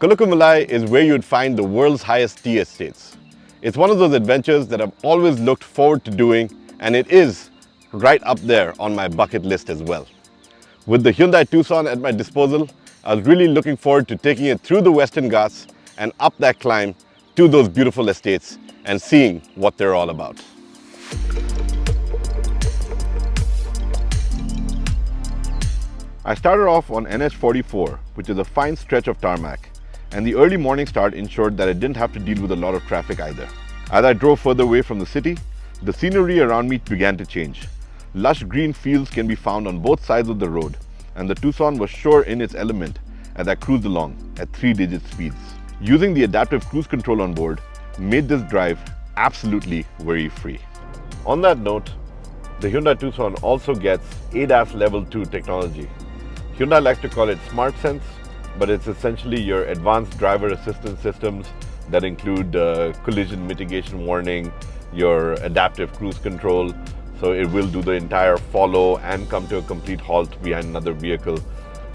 Kolukkumalai is where you'd find the world's highest tea estates. It's one of those adventures that I've always looked forward to doing, and it is right up there on my bucket list as well. With the Hyundai Tucson at my disposal, I was really looking forward to taking it through the Western Ghats and up that climb to those beautiful estates and seeing what they're all about. I started off on NH44, which is a fine stretch of tarmac, and the early morning start ensured that I didn't have to deal with a lot of traffic either. As I drove further away from the city, the scenery around me began to change. Lush green fields can be found on both sides of the road, and the Tucson was sure in its element as I cruised along at 3-digit speeds. Using the adaptive cruise control on board made this drive absolutely worry-free. On that note, the Hyundai Tucson also gets ADAS Level 2 technology. Hyundai likes to call it Smart Sense, but it's essentially your advanced driver assistance systems that include collision mitigation warning, your adaptive cruise control, so it will do the entire follow and come to a complete halt behind another vehicle.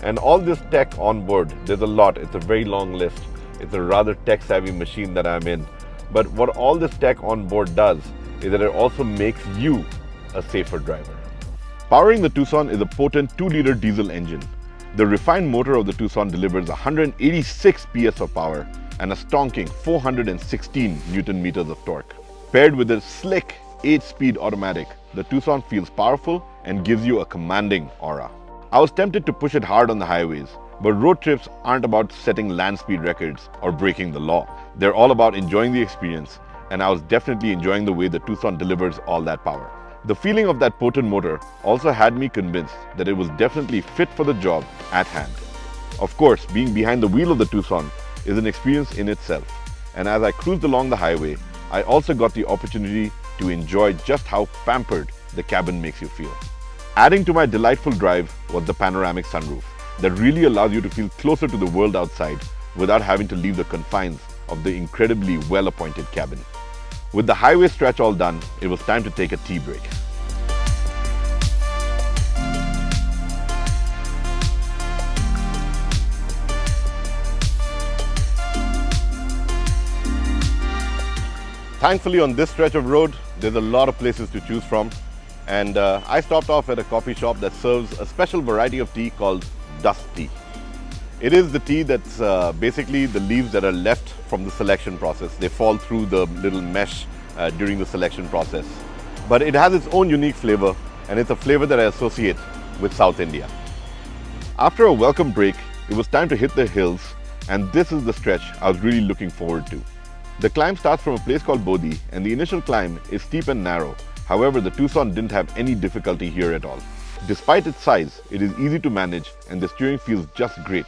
And all this tech on board, there's a lot, it's a very long list. It's a rather tech-savvy machine that I'm in. But what all this tech on board does is that it also makes you a safer driver. Powering the Tucson is a potent 2-liter diesel engine. The refined motor of the Tucson delivers 186 PS of power and a stonking 416 Newton meters of torque. Paired with a slick 8-speed automatic, the Tucson feels powerful and gives you a commanding aura. I was tempted to push it hard on the highways, but road trips aren't about setting land speed records or breaking the law. They're all about enjoying the experience, and I was definitely enjoying the way the Tucson delivers all that power. The feeling of that potent motor also had me convinced that it was definitely fit for the job at hand. Of course, being behind the wheel of the Tucson is an experience in itself, and as I cruised along the highway, I also got the opportunity to enjoy just how pampered the cabin makes you feel. Adding to my delightful drive was the panoramic sunroof that really allows you to feel closer to the world outside without having to leave the confines of the incredibly well-appointed cabin. With the highway stretch all done, it was time to take a tea break. Thankfully, on this stretch of road, there's a lot of places to choose from, and I stopped off at a coffee shop that serves a special variety of tea called dust tea. It is the tea that's basically the leaves that are left from the selection process. They fall through the little mesh during the selection process. But it has its own unique flavor, and it's a flavor that I associate with South India. After a welcome break, it was time to hit the hills, and this is the stretch I was really looking forward to. The climb starts from a place called Bodi, and the initial climb is steep and narrow. However, the Tucson didn't have any difficulty here at all. Despite its size, it is easy to manage, and the steering feels just great,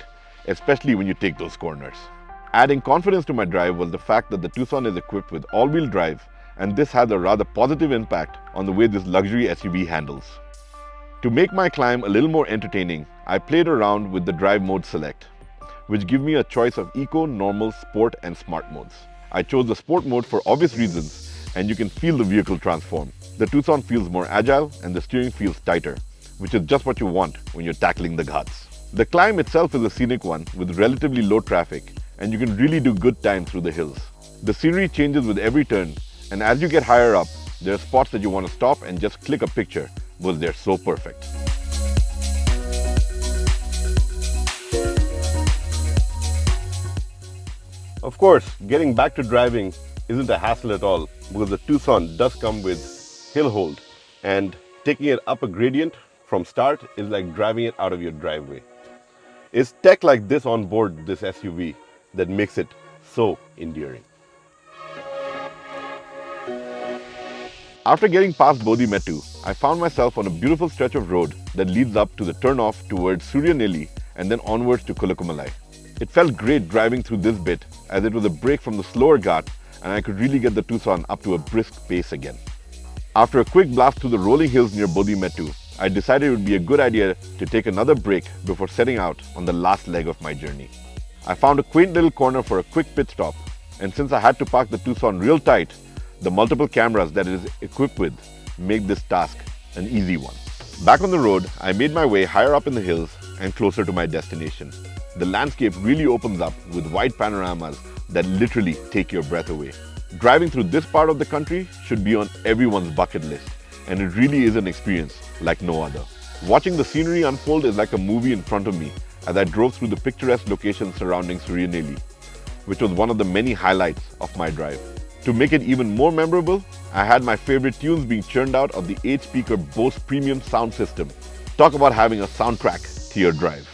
especially when you take those corners. Adding confidence to my drive was the fact that the Tucson is equipped with all-wheel drive, and this has a rather positive impact on the way this luxury SUV handles. To make my climb a little more entertaining, I played around with the drive mode select, which give me a choice of eco, normal, sport, and smart modes. I chose the sport mode for obvious reasons, and you can feel the vehicle transform. The Tucson feels more agile and the steering feels tighter, which is just what you want when you're tackling the Ghats. The climb itself is a scenic one with relatively low traffic, and you can really do good time through the hills. The scenery changes with every turn, and as you get higher up, there are spots that you want to stop and just click a picture because they're so perfect. Of course, getting back to driving isn't a hassle at all because the Tucson does come with hill hold, and taking it up a gradient from start is like driving it out of your driveway. It's tech like this on board this SUV that makes it so endearing. After getting past Bodi Ghat, I found myself on a beautiful stretch of road that leads up to the turnoff towards Suryaneli and then onwards to Kolukkumalai. It felt great driving through this bit as it was a break from the slower Ghat, and I could really get the Tucson up to a brisk pace again. After a quick blast through the rolling hills near Bodi Ghat, I decided it would be a good idea to take another break before setting out on the last leg of my journey. I found a quaint little corner for a quick pit stop, and since I had to park the Tucson real tight, the multiple cameras that it is equipped with make this task an easy one. Back on the road, I made my way higher up in the hills and closer to my destination. the landscape really opens up with wide panoramas that literally take your breath away. Driving through this part of the country should be on everyone's bucket list, and it really is an experience like no other. Watching the scenery unfold is like a movie in front of me as I drove through the picturesque locations surrounding Suryaneli, which was one of the many highlights of my drive. To make it even more memorable, I had my favorite tunes being churned out of the 8-speaker Bose premium sound system. Talk about having a soundtrack to your drive.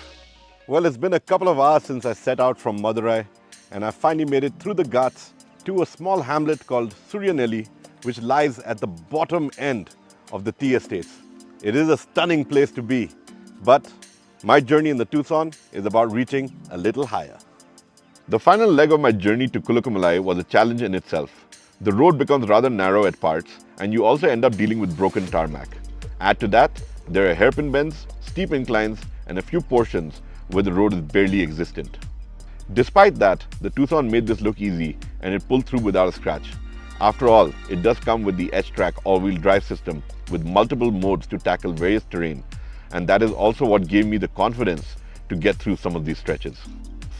Well, it's been a couple of hours since I set out from Madurai, and I finally made it through the Ghats to a small hamlet called Suryaneli, which lies at the bottom end of the tea estates. It is a stunning place to be, but my journey in the Tucson is about reaching a little higher. The final leg of my journey to Kolukkumalai was a challenge in itself. The road becomes rather narrow at parts, and you also end up dealing with broken tarmac. Add to that, there are hairpin bends, steep inclines, and a few portions where the road is barely existent. Despite that, the Tucson made this look easy and it pulled through without a scratch. After all, it does come with the H-Track all-wheel drive system with multiple modes to tackle various terrain, and that is also what gave me the confidence to get through some of these stretches.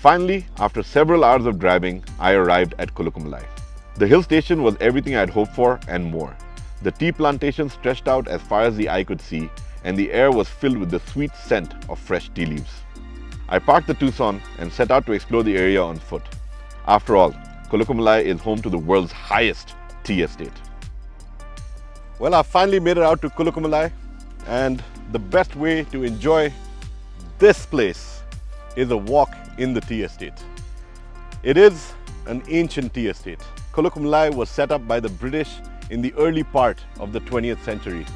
Finally, after several hours of driving, I arrived at Kolukkumalai. The hill station was everything I had hoped for and more. The tea plantation stretched out as far as the eye could see, and the air was filled with the sweet scent of fresh tea leaves. I parked the Tucson and set out to explore the area on foot. After all, Kolukkumalai is home to the world's highest tea estate. Well, I finally made it out to Kolukkumalai, and the best way to enjoy this place is a walk in the tea estate. It is an ancient tea estate. Kolukkumalai was set up by the British in the early part of the 20th century.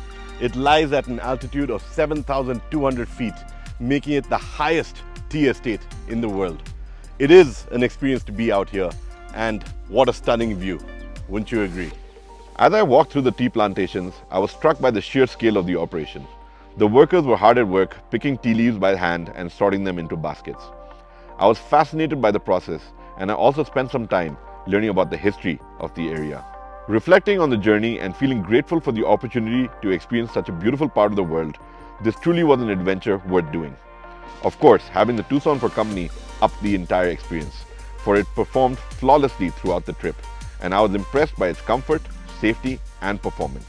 It lies at an altitude of 7,200 feet, making it the highest tea estate in the world. It is an experience to be out here, and what a stunning view, wouldn't you agree? As I walked through the tea plantations, I was struck by the sheer scale of the operation. The workers were hard at work, picking tea leaves by hand and sorting them into baskets. I was fascinated by the process, and I also spent some time learning about the history of the area. Reflecting on the journey and feeling grateful for the opportunity to experience such a beautiful part of the world, this truly was an adventure worth doing. Of course, having the Tucson for company upped the entire experience, for it performed flawlessly throughout the trip, and I was impressed by its comfort, safety, and performance.